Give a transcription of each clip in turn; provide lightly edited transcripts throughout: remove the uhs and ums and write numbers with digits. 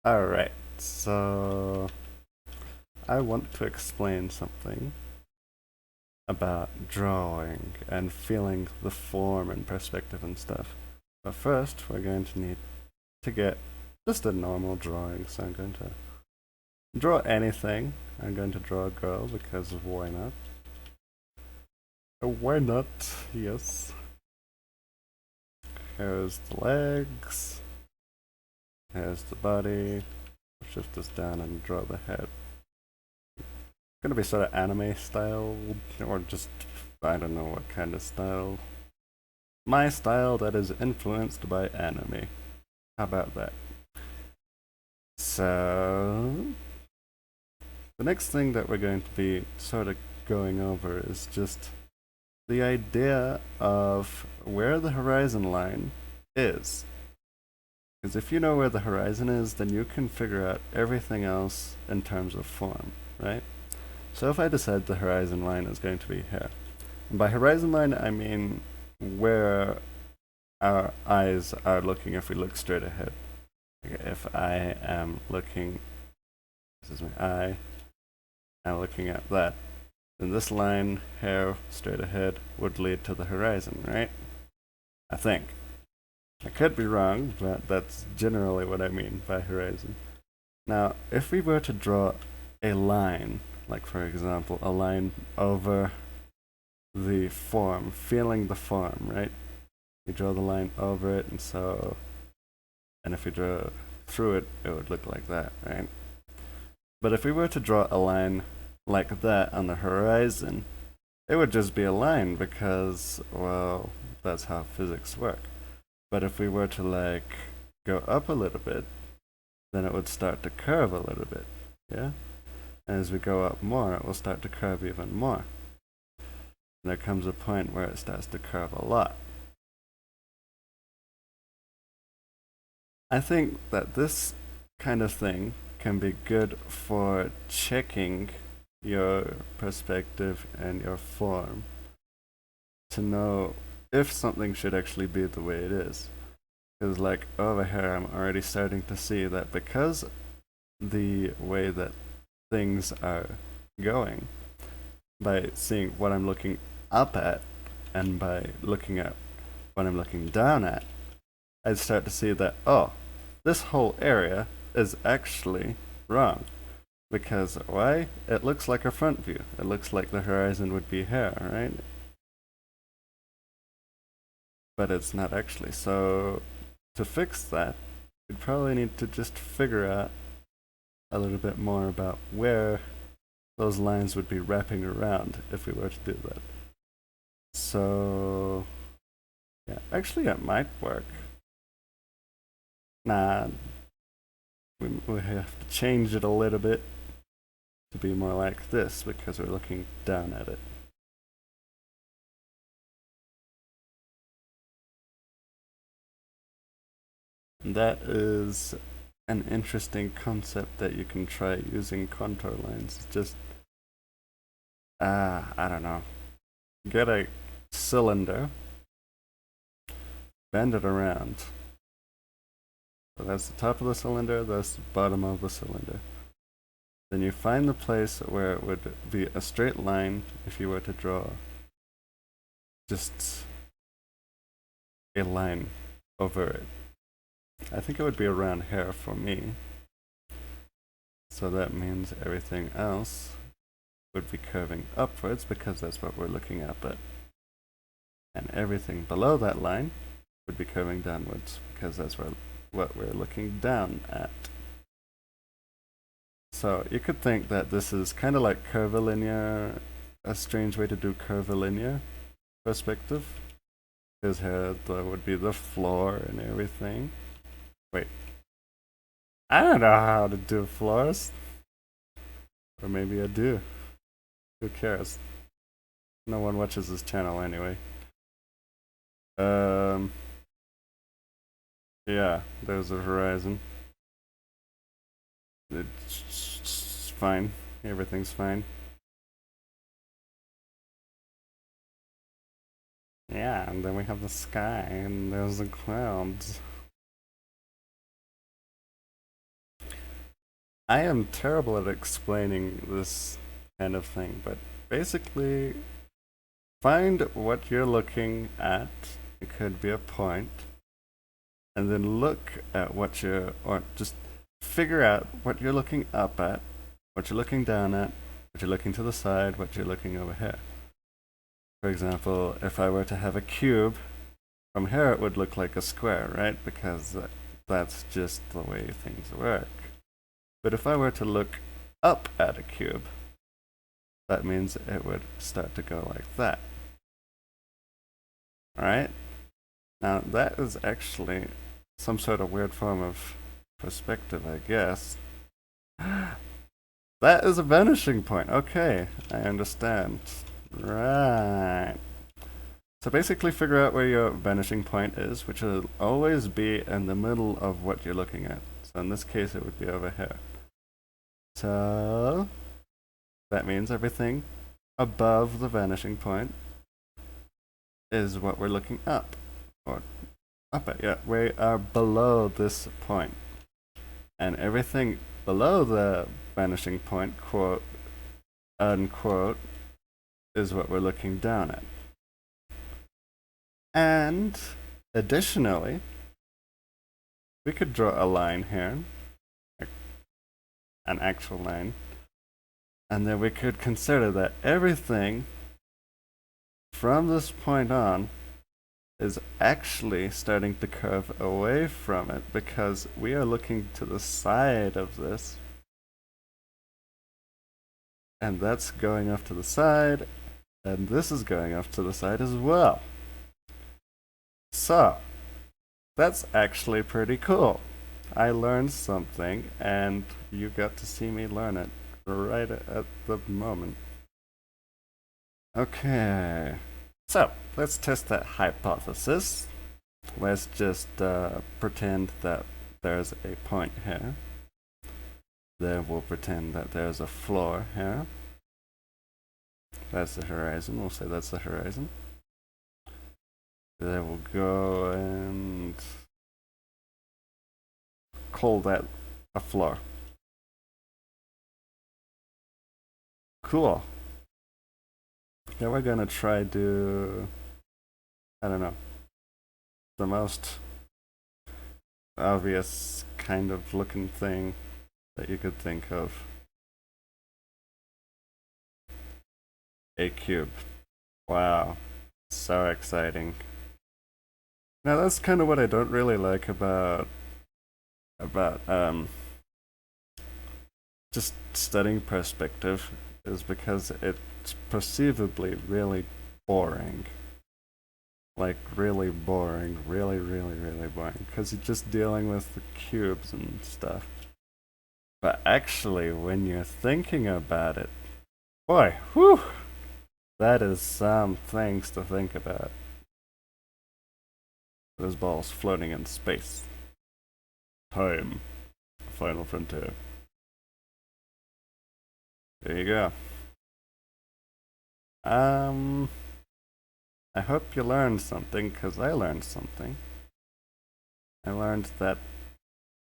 Alright, so I want to explain something about drawing and feeling the form and perspective and stuff. But first, we're going to need to get just a normal drawing. So I'm going to draw anything. I'm going to draw a girl because why not? Why not? Yes. Here's the legs. Here's the body. Shift this down and draw the head. Gonna be sort of anime style, or just, I don't know what kind of style. My style that is influenced by anime. How about that? So, the next thing that we're going to be sort of going over is just the idea of where the horizon line is. Because if you know where the horizon is, then you can figure out everything else in terms of form, right? So if I decide the horizon line is going to be here, and by horizon line I mean where our eyes are looking if we look straight ahead. If I am looking, this is my eye, I'm looking at that, then this line here straight ahead would lead to the horizon, right? I think. I could be wrong, but that's generally what I mean by horizon. Now, if we were to draw a line, like for example, a line over the form, feeling the form, right? You draw the line over it, and if we draw through it, it would look like that, right? But if we were to draw a line like that on the horizon, it would just be a line because, well, that's how physics work. But if we were to like go up a little bit, then it would start to curve a little bit, yeah? And as we go up more, it will start to curve even more. And there comes a point where it starts to curve a lot. I think that this kind of thing can be good for checking your perspective and your form to know if something should actually be the way it is. Because like over here I'm already starting to see that because the way that things are going, by seeing what I'm looking up at and by looking at what I'm looking down at, I start to see that, oh, this whole area is actually wrong. Because why? It looks like a front view. It looks like the horizon would be here, right? But it's not actually. So to fix that, we'd probably need to just figure out a little bit more about where those lines would be wrapping around if we were to do that. So, yeah, actually it might work. Nah, we have to change it a little bit to be more like this because we're looking down at it. And that is an interesting concept that you can try using contour lines. Just, I don't know. Get a cylinder, bend it around. So that's the top of the cylinder, that's the bottom of the cylinder. Then you find the place where it would be a straight line if you were to draw just a line over it. I think it would be around here for me. So that means everything else would be curving upwards because that's what we're looking up at. And everything below that line would be curving downwards because that's what we're looking down at. So you could think that this is kind of like curvilinear, a strange way to do curvilinear perspective. Because here there would be the floor and everything. Wait. I don't know how to do floors. Or maybe I do. Who cares? No one watches this channel anyway. Yeah, there's the horizon. It's fine. Everything's fine. Yeah, and then we have the sky, and there's the clouds. I am terrible at explaining this kind of thing, but basically, find what you're looking at. It could be a point, and then look at or just figure out what you're looking up at, what you're looking down at, what you're looking to the side, what you're looking over here. For example, if I were to have a cube, from here it would look like a square, right? Because that's just the way things work. But if I were to look up at a cube, that means it would start to go like that. Alright? Now that is actually some sort of weird form of perspective, I guess. That is a vanishing point. Okay, I understand. Right. So basically figure out where your vanishing point is, which will always be in the middle of what you're looking at. So in this case it would be over here. So that means everything above the vanishing point is what we're looking up. Or up at, yeah. We are below this point. And everything below the vanishing point, quote, unquote, is what we're looking down at. And additionally, we could draw a line here, an actual line, and then we could consider that everything from this point on is actually starting to curve away from it because we are looking to the side of this, and that's going off to the side, and this is going off to the side as well. So that's actually pretty cool. I learned something, and you got to see me learn it right at the moment. Okay, so let's test that hypothesis. Let's just pretend that there's a point here. Then we'll pretend that there's a floor here. That's the horizon. We'll say that's the horizon. Then we'll go and call that a floor. Cool. Now we're gonna try to, I don't know, the most obvious kind of looking thing that you could think of. A cube. Wow. So exciting. Now that's kind of what I don't really like about just studying perspective, is because it's perceivably really boring. Like really boring, really boring, because you're just dealing with the cubes and stuff. But actually, when you're thinking about it, boy, whew, that is some things to think about. Those balls floating in space. Time. Final frontier. There you go. I hope you learned something, because I learned something. I learned that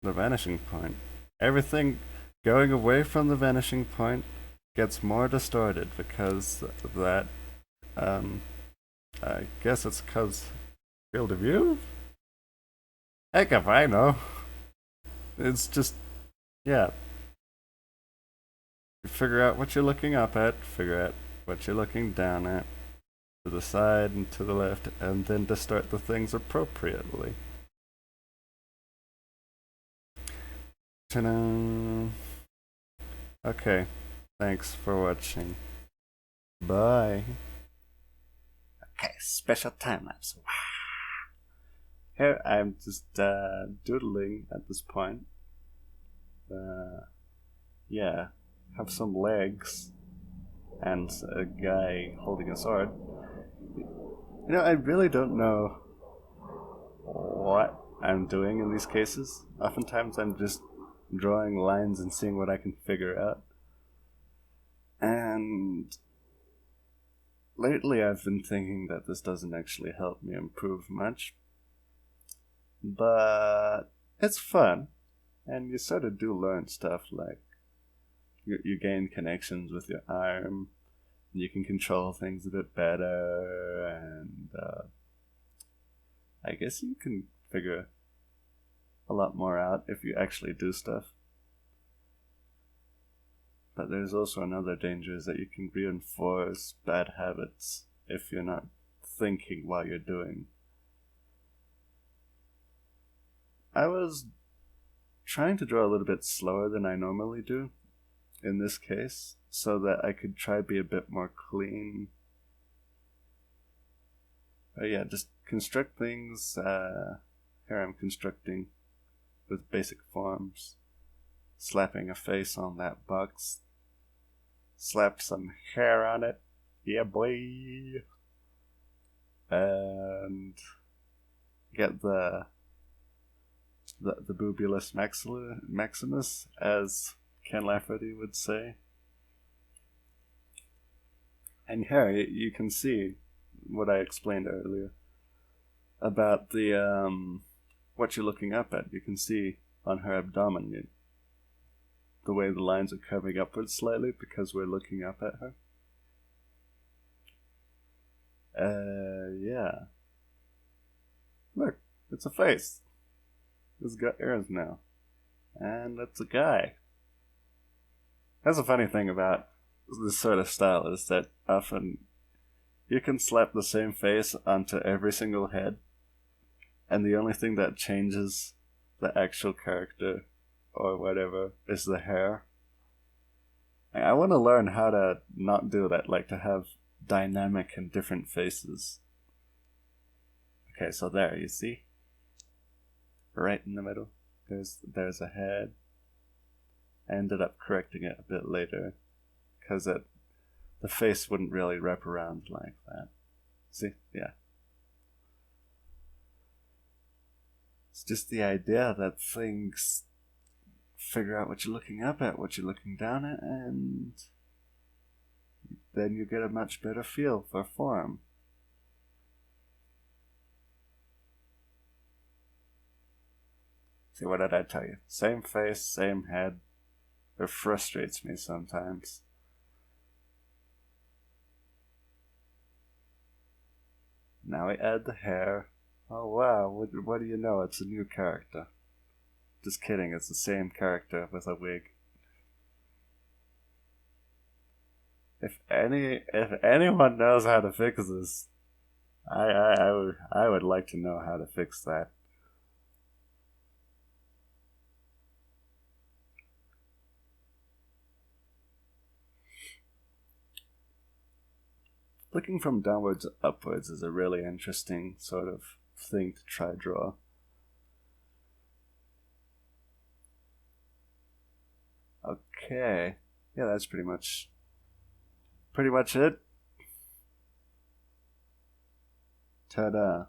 the vanishing point, everything going away from the vanishing point gets more distorted because that, I guess it's because field of view? Heck if I know. It's just, yeah. You figure out what you're looking up at, figure out what you're looking down at, to the side and to the left, and then distort the things appropriately. Ta-da! Okay, thanks for watching. Bye. Okay, special time lapse. Here I'm just doodling at this point. Yeah, have some legs and a guy holding a sword. You know, I really don't know what I'm doing in these cases. Oftentimes I'm just drawing lines and seeing what I can figure out. And lately I've been thinking that this doesn't actually help me improve much. But it's fun. And you sort of do learn stuff like you gain connections with your arm, and you can control things a bit better, and I guess you can figure a lot more out if you actually do stuff. But there's also another danger, is that you can reinforce bad habits if you're not thinking while you're doing. I was trying to draw a little bit slower than I normally do in this case, so that I could try be a bit more clean. But yeah, just construct things. Here I'm constructing with basic forms. Slapping a face on that box. Slap some hair on it. Yeah, boy. And get the boobulus maximus, as Ken Lafferty would say. And here you can see what I explained earlier about the what you're looking up at. You can see on her abdomen the way the lines are curving upwards slightly because we're looking up at her. Yeah. Look, it's a face. It's got ears now. And it's a guy. That's a funny thing about this sort of style, is that often you can slap the same face onto every single head, and the only thing that changes the actual character or whatever is the hair. I want to learn how to not do that, like to have dynamic and different faces. Okay, so there, you see? Right in the middle. There's a head. I ended up correcting it a bit later, because the face wouldn't really wrap around like that. See? Yeah. It's just the idea that things figure out what you're looking up at, what you're looking down at, and then you get a much better feel for form. See, what did I tell you? Same face, same head. It frustrates me sometimes. Now we add the hair. Oh wow, what do you know? It's a new character. Just kidding, it's the same character with a wig. If anyone knows how to fix this, I would like to know how to fix that. Looking from downwards upwards is a really interesting sort of thing to try draw. Okay, yeah, that's pretty much it. Ta-da.